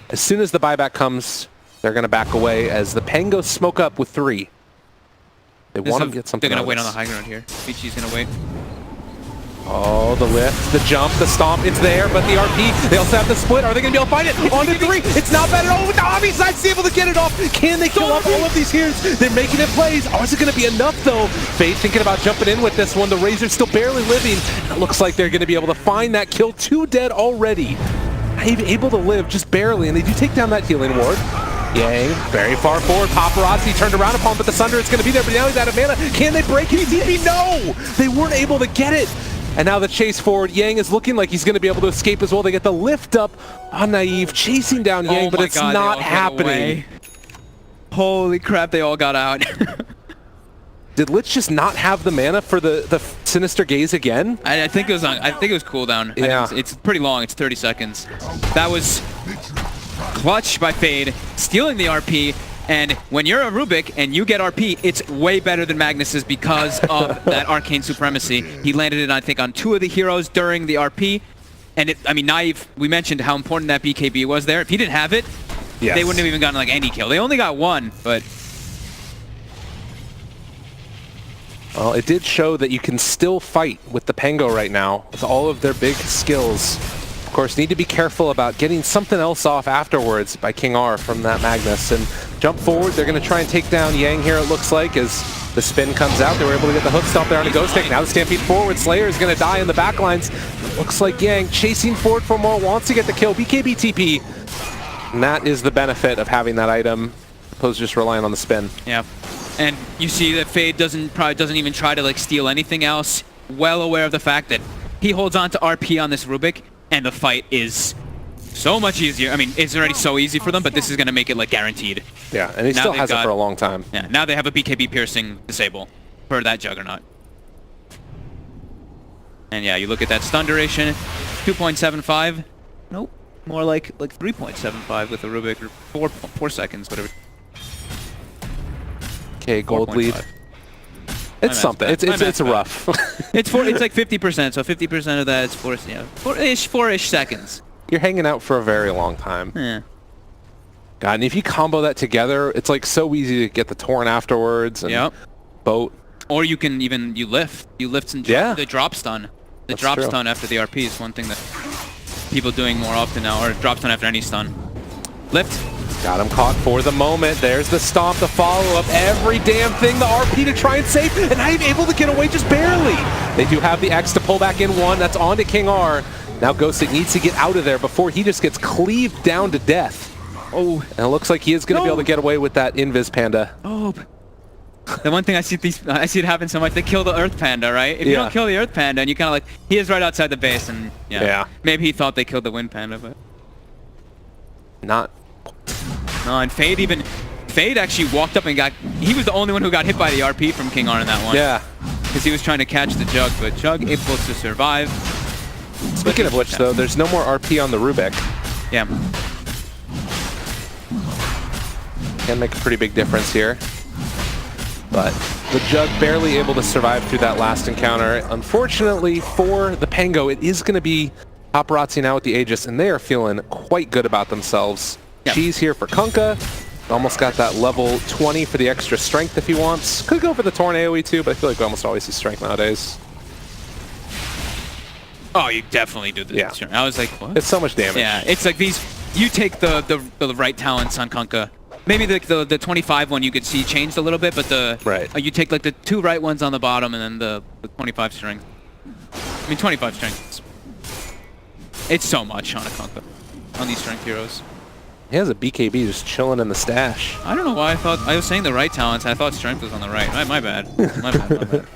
as soon as the buyback comes, they're going to back away as the Pango smoke up with 3. They want to get something. They're going to wait on the high ground here. ViCi's going to wait. Oh, the lift, the jump, the stomp, it's there, but the RP, they also have the split. Are they going to be able to find it? On to 3, it's not bad at all. With the Obby side's able to get it off. Can they kill off all of these heroes? They're making it plays. Oh, is it going to be enough, though? Fade thinking about jumping in with this one. The Razor's still barely living. It looks like they're going to be able to find that kill. 2 dead already. Able to live, just barely, and they do take down that healing ward. Yang, very far forward. Paparazzi turned around upon, but the Sunder is going to be there, but now he's out of mana. Can they break any TP? No! They weren't able to get it. And now the chase forward. Yang is looking like he's going to be able to escape as well. They get the lift up on Naive, chasing down Yang, but it's not happening. Holy crap, they all got out. Did Lich just not have the mana for the Sinister Gaze again? I think it was on. I think it was cooldown. Yeah. It's pretty long. It's 30 seconds. That was clutch by Fade, stealing the RP. And when you're a Rubik and you get RP, it's way better than Magnus's because of that arcane supremacy. He landed it, I think, on 2 of the heroes during the RP. And I mean, Naive, we mentioned how important that BKB was there. If he didn't have it, they wouldn't have even gotten like any kill. They only got 1, but... Well, it did show that you can still fight with the Pango right now with all of their big skills. Of course, need to be careful about getting something else off afterwards by King R from that Magnus. And jump forward, they're going to try and take down Yang here, it looks like, as the spin comes out. They were able to get the hook stop there on a Ghost Stick. Now the Stampede forward. Slayer is going to die in the backlines. Looks like Yang chasing forward for more, wants to get the kill. BKB TP. And that is the benefit of having that item, opposed to just relying on the spin. Yeah. And you see that Fade probably doesn't even try to like steal anything else. Well aware of the fact that he holds on to RP on this Rubik, and the fight is so much easier. I mean, it's already so easy for them, but this is going to make it like guaranteed. Yeah, and he still has it for a long time. Yeah, now they have a BKB piercing disable for that Juggernaut. And yeah, you look at that stun duration, 2.75. Nope, more like 3.75 with a Rubik, or 4 seconds, whatever. Okay, gold lead. It's something. It's rough. It's like 50%. So 50% of that is 4-ish seconds. You're hanging out for a very long time. Yeah. God, and if you combo that together, it's like so easy to get the Torrent afterwards and boat. Or you can even you lift and the drop stun. The drop stun after the RP is one thing that people doing more often now, or drop stun after any stun. Lift. Got him caught for the moment. There's the stomp, the follow-up, every damn thing, the RP to try and save, and not even able to get away, just barely. They do have the X to pull back in 1. That's on to King R. Now Ghostic needs to get out of there before he just gets cleaved down to death. Oh, and it looks like he is going to be able to get away with that Invis Panda. Oh, the one thing I see it happen so much, they kill the Earth Panda, right? If you don't kill the Earth Panda, and you kind of like, he is right outside the base, and maybe he thought they killed the Wind Panda, but... Not... No, and Fade actually walked up and he was the only one who got hit by the RP from King R in that one. Yeah. Because he was trying to catch the Jug, but Jug able to survive. Speaking of which, though, there's no more RP on the Rubik. Yeah. Can make a pretty big difference here. But the Jug barely able to survive through that last encounter. Unfortunately for the Pango, it is going to be Paparazzi now with the Aegis, and they are feeling quite good about themselves. Yep. Cheese here for Kunkka. Almost got that level 20 for the extra strength if he wants. Could go for the Torn AoE too, but I feel like we almost always see strength nowadays. Oh, you definitely do the strength. I was like, what? It's so much damage. Yeah, it's like these, you take the right talents on Kunkka. Maybe the 25 one you could see changed a little bit, but you take like the 2 right ones on the bottom and then the 25 strength. I mean 25 strength. It's so much on a Kunkka, on these strength heroes. He has a BKB just chilling in the stash. I don't know why I was saying the right talents. I thought strength was on the right. My bad. My bad.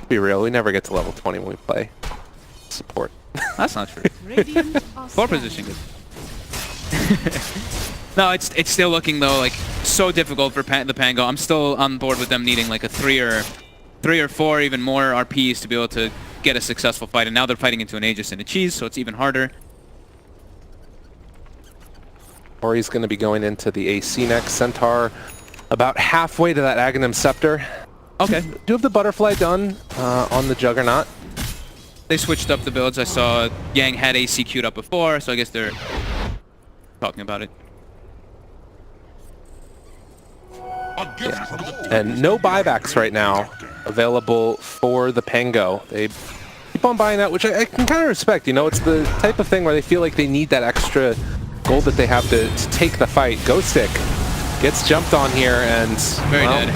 Be real, we never get to level 20 when we play support. That's not true. Core position good. No, it's still looking though like so difficult for the Pango. I'm still on board with them needing like a 3 or 4 even more RPs to be able to get a successful fight, and now they're fighting into an Aegis and a Cheese, so it's even harder. Or he's going to be going into the AC next. Centaur about halfway to that Aghanim Scepter. Okay. Do have the Butterfly done on the Juggernaut. They switched up the builds. I saw Yang had AC queued up before, so I guess they're talking about it. And no buybacks right now available for the Pango. They keep on buying out, which I can kind of respect. You know, it's the type of thing where they feel like they need that extra gold that they have to take the fight. Ghost Stick gets jumped on here and Very dead.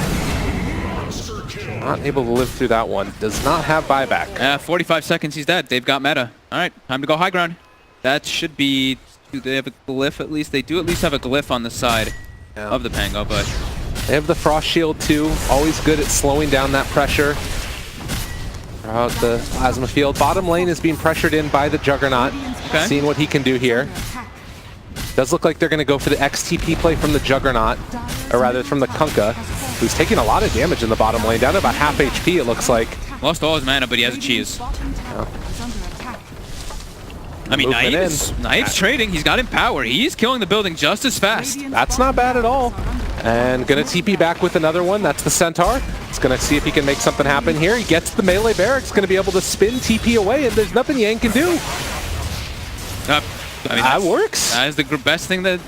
Not able to live through that one. Does not have buyback. Yeah, 45 seconds, he's dead. They've got meta. All right, time to go high ground. That should be... Do they have a glyph at least? They do at least have a glyph on the side of the Pango, but... They have the Frost Shield too. Always good at slowing down that pressure throughout the Plasma Field. Bottom lane is being pressured in by the Juggernaut. Okay. Seeing what he can do here. Does look like they're going to go for the XTP play from the Juggernaut, or rather from the Kunkka, who's taking a lot of damage in the bottom lane, down to about half HP it looks like. Lost all his mana, but he has a cheese. Yeah. I mean, Naiv's trading. He's got Empower. He's killing the building just as fast. That's not bad at all. And going to TP back with another one. That's the Centaur. He's going to see if he can make something happen here. He gets the melee barracks, going to be able to spin TP away, and there's nothing Yang can do. I mean, that works. That is the best thing that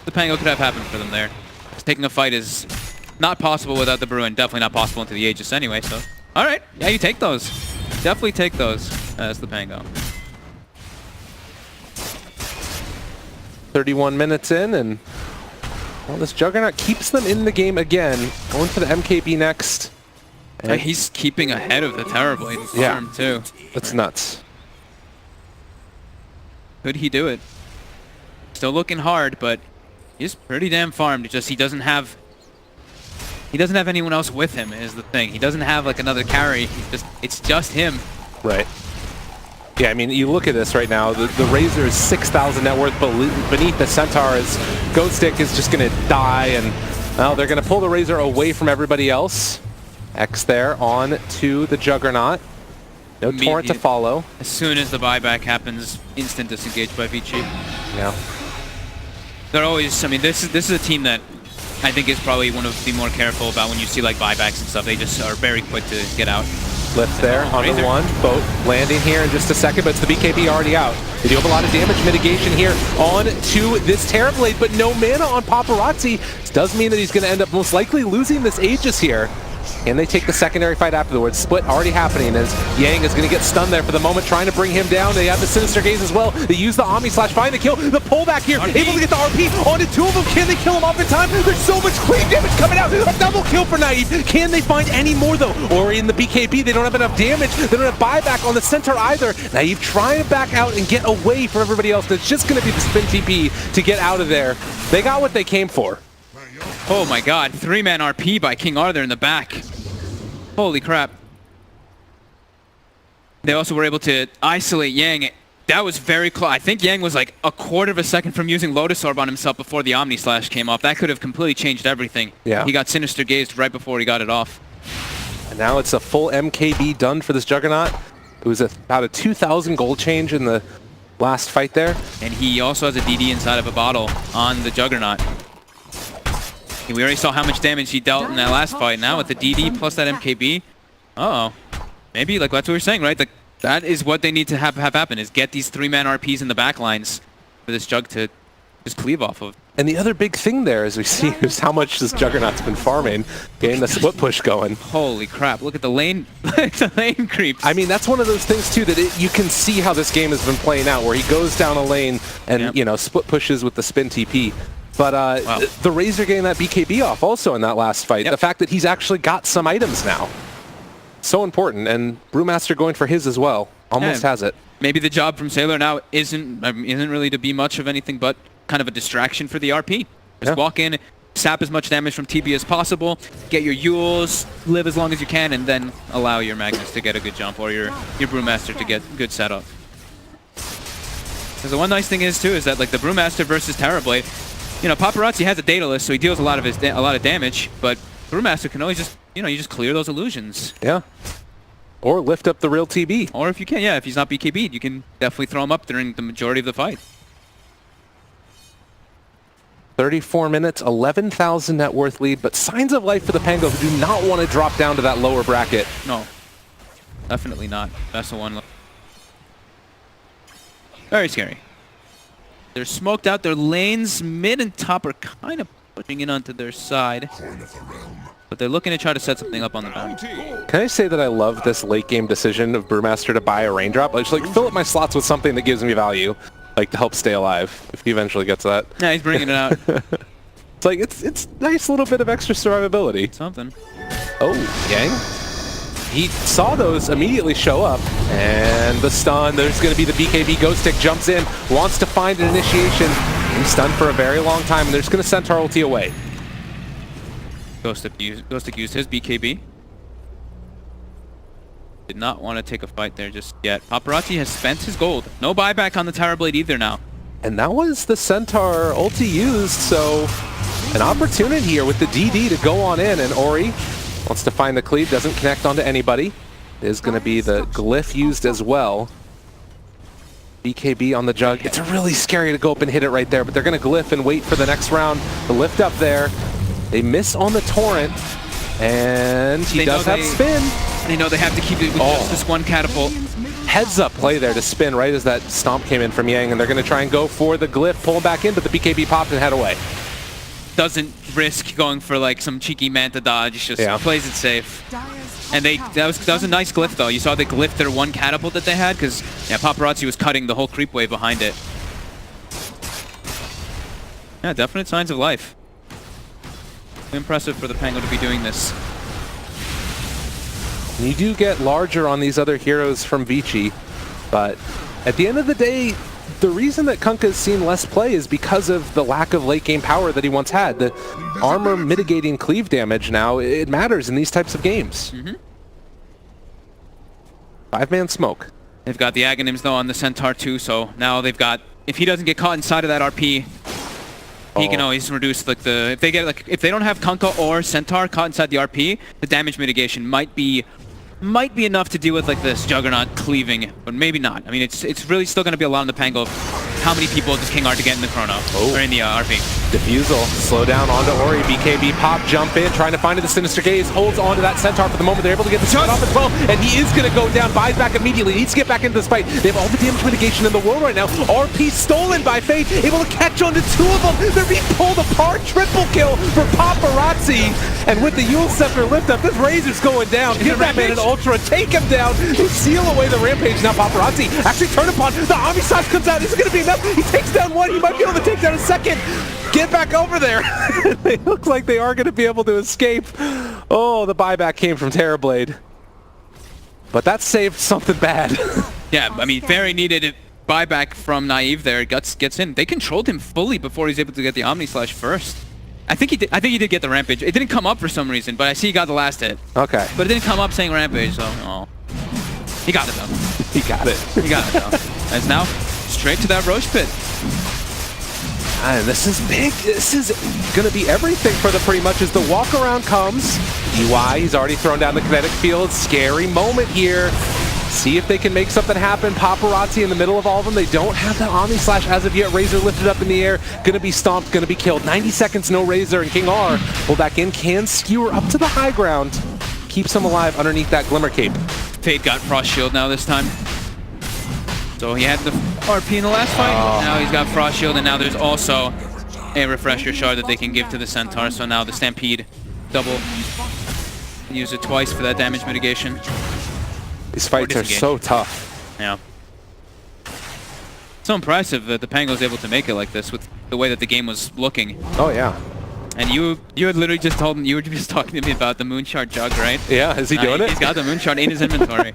the Pango could have happened for them there. Taking a fight is not possible without the Bruin. Definitely not possible into the Aegis anyway, so... Alright, yeah, you take those. Definitely take those as the Pango. 31 minutes in, and well, this Juggernaut keeps them in the game again. Going for the MKB next. And He's keeping ahead of the Terrorblade in farm, too. That's nuts. Could he do it? Still looking hard, but he's pretty damn farmed. Just he doesn't have anyone else with him is the thing. He doesn't have like another carry. It's just him. Right. Yeah, I mean, you look at this right now. The Razor is 6,000 net worth beneath the Centaur. Ghost Stick is just going to die, and well, they're going to pull the Razor away from everybody else. X there on to the Juggernaut. No Torrent to follow. As soon as the buyback happens, instant disengage by ViCi. Yeah. They're always, I mean, this is a team that I think is probably one of the more careful about when you see like buybacks and stuff. They just are very quick to get out. Lift there on the one. Boat landing here in just a second, but it's the BKB already out. They do have a lot of damage mitigation here on to this Terrorblade, but no mana on Paparazzi. This does mean that he's going to end up most likely losing this Aegis here. And they take the secondary fight afterwards. Split already happening as Yang is going to get stunned there for the moment, trying to bring him down. They have the Sinister Gaze as well. They use the Omni Slash, find the kill. The pullback here, able to get the RP onto two of them. Can they kill him off in time? There's so much clean damage coming out. A double kill for Naive. Can they find any more though? Or in the BKB, they don't have enough damage. They don't have buyback on the Centaur either. Naive trying to back out and get away from everybody else. It's just going to be the spin TP to get out of there. They got what they came for. Oh my god, 3-man RP by King Arthur in the back. Holy crap. They also were able to isolate Yang. That was very close. I think Yang was like a quarter of a second from using Lotus Orb on himself before the Omni Slash came off. That could have completely changed everything. Yeah. He got Sinister Gazed right before he got it off. And now it's a full MKB done for this Juggernaut. It was about a 2,000 gold change in the last fight there. And he also has a DD inside of a bottle on the Juggernaut. We already saw how much damage he dealt in that last fight. Now with the DD plus that MKB, maybe like that's what we're saying, right? Like that is what they need to have happen is get these 3-man RPs in the back lines for this Jug to just cleave off of. And the other big thing there, as we see, is how much this Juggernaut's been farming, getting the split push going. Holy crap! Look at the lane, the lane creeps. I mean, that's one of those things too that you can see how this game has been playing out, where he goes down a lane and you know split pushes with the spin TP. But the Razor getting that BKB off also in that last fight. The fact that he's actually got some items now. So important. And Brewmaster going for his as well. Almost has it. Maybe the job from Sailor now isn't really to be much of anything but kind of a distraction for the RP. Just walk in, sap as much damage from TB as possible, get your Yules, live as long as you can, and then allow your Magnus to get a good jump or your Brewmaster to get good setup. Because the one nice thing is too is that like the Brewmaster versus Terrorblade, you know, Paparazzi has a data list, so he deals a lot of damage, but Brewmaster can always just, you know, you just clear those illusions. Yeah. Or lift up the real TB. Or if you can, if he's not BKB'd, you can definitely throw him up during the majority of the fight. 34 minutes, 11,000 net worth lead, but signs of life for the Pango who do not want to drop down to that lower bracket. No, definitely not. That's the one. Very scary. They're smoked out. Their lanes, mid and top, are kind of pushing in onto their side. But they're looking to try to set something up on the back. Can I say that I love this late game decision of Brewmaster to buy a raindrop? I just like fill up my slots with something that gives me value, like to help stay alive if he eventually gets that. Yeah, he's bringing it out. It's like it's nice little bit of extra survivability. Something. Oh, Yang. He saw those immediately show up, and the stun. There's going to be the BKB Ghost Stick jumps in, wants to find an initiation. He's stunned for a very long time, and they're just going to Centaur ulti away. Ghost Stick used his BKB. Did not want to take a fight there just yet. Paparazzi has spent his gold. No buyback on the Tower Blade either now. And that was the Centaur ulti used, so an opportunity here with the DD to go on in, and Ori wants to find the cleave, doesn't connect onto anybody. There's going to be the glyph used as well. BKB on the jug. It's really scary to go up and hit it right there, but they're going to glyph and wait for the next round. The lift up there. They miss on the torrent, and he does have spin. They know they have to keep it with just this one catapult. Heads up play there to spin right as that stomp came in from Yang, and they're going to try and go for the glyph, pull him back in, but the BKB popped and head away. Doesn't risk going for like some cheeky manta dodge, just plays it safe. And that was a nice glyph though. You saw they glyphed their one catapult that they had, because Paparazzi was cutting the whole creep wave behind it. Yeah, definite signs of life. Impressive for the Pango to be doing this. You do get larger on these other heroes from ViCi, but at the end of the day, the reason that Kunkka's seen less play is because of the lack of late game power that he once had. The armor mitigating cleave damage now, it matters in these types of games. 5-man smoke. They've got the Aghanims though on the Centaur too, so now they've got, if he doesn't get caught inside of that RP, he can always reduce like the, if they don't have Kunkka or Centaur caught inside the RP, the damage mitigation might be enough to deal with like this Juggernaut cleaving, but maybe not. I mean, it's really still going to be a lot on the Pango of how many people does King Art to get in the chrono or in the RP. Diffusal, slow down onto Ori, BKB pop, jump in, trying to find the Sinister Gaze, holds onto that Centaur for the moment. They're able to get the shot off as well, and he is going to go down, buys back immediately, needs to get back into this fight. They have all the damage mitigation in the world right now. RP stolen by Fate, able to catch onto two of them. They're being pulled apart, triple kill for Paparazzi, and with the Yule Scepter lift up, this Razor's going down. Give that man an Ultra, take him down, they seal away the Rampage. Now Paparazzi actually turn upon, the Omni Slash comes out, is it going to be enough? He takes down one, he might be able to take down a second. Get back over there. They look like they are going to be able to escape. Oh, the buyback came from Terrorblade. But that saved something bad. Yeah, I mean, very needed buyback from Naive there. Guts gets in. They controlled him fully before he's able to get the Omni Slash first. I think he did get the Rampage. It didn't come up for some reason, but I see he got the last hit. Okay. But it didn't come up saying Rampage, so he got it though. He got it. He got it though. And now straight to that Roche Pit. And this is big. This is going to be everything for them pretty much as the walk around comes. UI, he's already thrown down the kinetic field. Scary moment here. See if they can make something happen. Paparazzi in the middle of all of them. They don't have that Omni Slash as of yet. Razor lifted up in the air. Gonna be stomped, gonna be killed. 90 seconds, no Razor, and King R pull back in. Can skewer up to the high ground. Keeps him alive underneath that Glimmer Cape. Fate got Frost Shield now this time. So he had the RP in the last fight. Now he's got Frost Shield, and now there's also a Refresher Shard that they can give to the Centaur. So now the Stampede double. Use it twice for that damage mitigation. These fights are so tough. Yeah. So impressive that the Pango was able to make it like this with the way that the game was looking. Oh yeah. And you had literally just told him, you were just talking to me about the Moonshard Jug, right? Yeah, is he doing it? He's got the Moonshard in his inventory.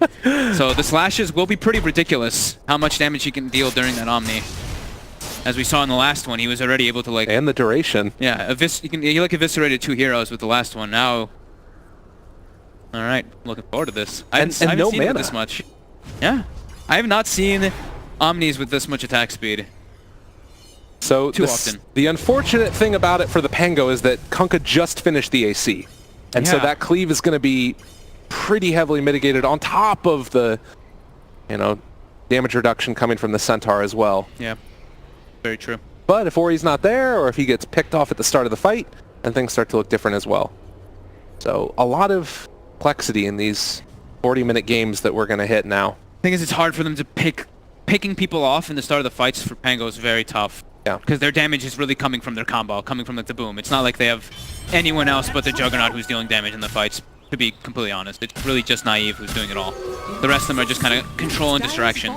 So the slashes will be pretty ridiculous, how much damage he can deal during that Omni. As we saw in the last one, he was already able to like... And the duration. Yeah, he like eviscerated 2 heroes with the last one. Now... Alright, looking forward to this. I haven't no seen it mana. this much. Yeah. I have not seen Omnis with this much attack speed. So Too often. The unfortunate thing about it for the Pango is that Kunkka just finished the AC. And so that cleave is going to be pretty heavily mitigated on top of the, damage reduction coming from the Centaur as well. Yeah, very true. But if Ori's not there, or if he gets picked off at the start of the fight, then things start to look different as well. So a lot of complexity in these 40-minute games that we're going to hit now. Thing is, it's hard for them to picking people off in the start of the fights for Pango is very tough. Yeah. Because their damage is really coming from their combo, coming from like the boom. It's not like they have anyone else but the Juggernaut who's dealing damage in the fights, to be completely honest. It's really just Naive who's doing it all. The rest of them are just kind of control and distraction.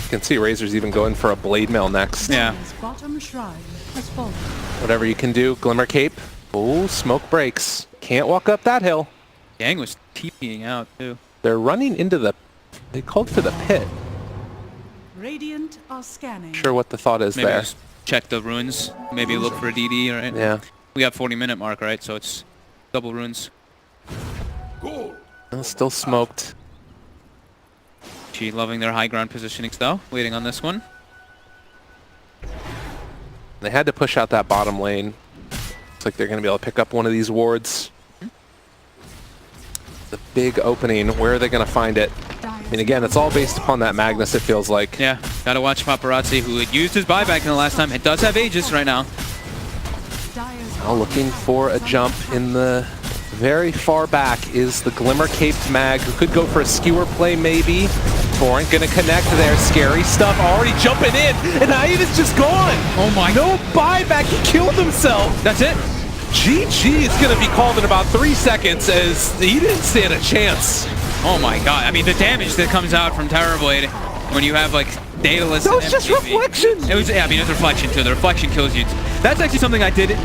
You can see Razor's even going for a Blade Mail next. Yeah. Whatever you can do. Glimmer Cape. Oh, smoke breaks. Can't walk up that hill. Yang was TPing out too. They're running into the... They called for the pit. Radiant are scanning. Sure what the thought is Maybe there. just check the runes. Maybe look for a DD, right? Yeah. We have 40-minute mark, right? So it's double runes. Still smoked. She loving their high ground positioning still. Waiting on this one. They had to push out that bottom lane. Looks like they're going to be able to pick up one of these wards. The big opening. Where are they going to find it? I mean, again, it's all based upon that Magnus, it feels like. Yeah, gotta watch Paparazzi, who had used his buyback in the last time. It does have Aegis right now. Now looking for a jump in the very far back is the Glimmer Caped Mag, who could go for a skewer play maybe. Torrent gonna connect there. Scary stuff already jumping in, and Naive is just gone. Oh my. No buyback, he killed himself. That's it. GG is gonna be called in about 3 seconds as he didn't stand a chance. Oh my god. I mean, the damage that comes out from Terrorblade when you have like Daedalus. That was just reflection. It was, yeah, I mean, it was reflection too. The reflection kills you. That's actually something I did not